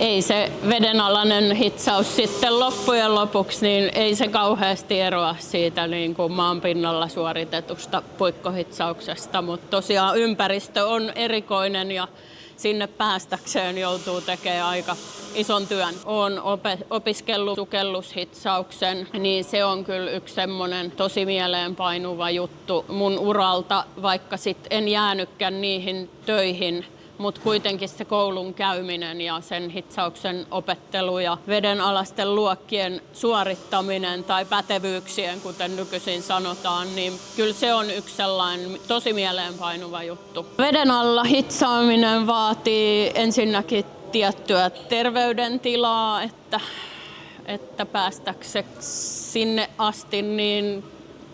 Ei se vedenalainen hitsaus sitten loppujen lopuksi, niin ei se kauheasti eroa siitä niin kuin maan pinnalla suoritetusta puikkohitsauksesta, mutta tosiaan ympäristö on erikoinen ja sinne päästäkseen joutuu tekemään aika ison työn. Olen opiskellut sukellushitsauksen, niin se on kyllä yksi semmoinen tosi mieleenpainuva juttu mun uralta, vaikka sit en jäänytkään niihin töihin. Mutta kuitenkin se koulun käyminen ja sen hitsauksen opettelu ja vedenalaisten luokkien suorittaminen tai pätevyyksien, kuten nykyisin sanotaan, niin kyllä se on yksi sellainen tosi mieleenpainuva juttu. Veden alla hitsaaminen vaatii ensinnäkin tiettyä terveydentilaa, että päästäkseen sinne asti niin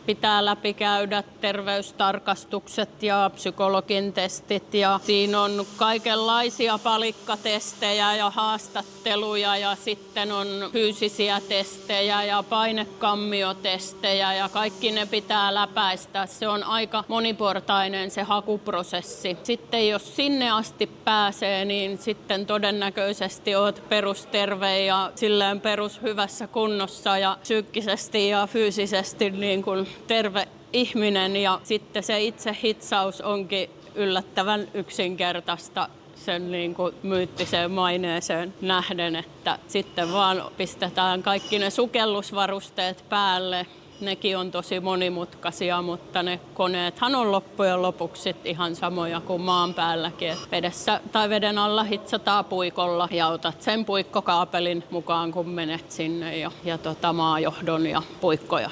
pitää läpikäydä terveystarkastukset ja psykologin testit ja siinä on kaikenlaisia palikkatestejä ja haastatteluja ja sitten on fyysisiä testejä ja painekammiotestejä ja kaikki ne pitää läpäistä. Se on aika moniportainen se hakuprosessi. Sitten jos sinne asti pääsee, niin sitten todennäköisesti olet perusterve ja silleen perushyvässä kunnossa ja psyykkisesti ja fyysisesti niin kuin terve ihminen ja sitten se itse hitsaus onkin yllättävän yksinkertaista sen niin kuin myyttiseen maineeseen nähden, että sitten vaan pistetään kaikki ne sukellusvarusteet päälle. Nekin on tosi monimutkaisia, mutta ne koneethan on loppujen lopuksi ihan samoja kuin maan päälläkin. Et vedessä tai veden alla hitsataan puikolla ja otat sen puikkokaapelin mukaan, kun menet sinne ja maajohdon ja puikkoja.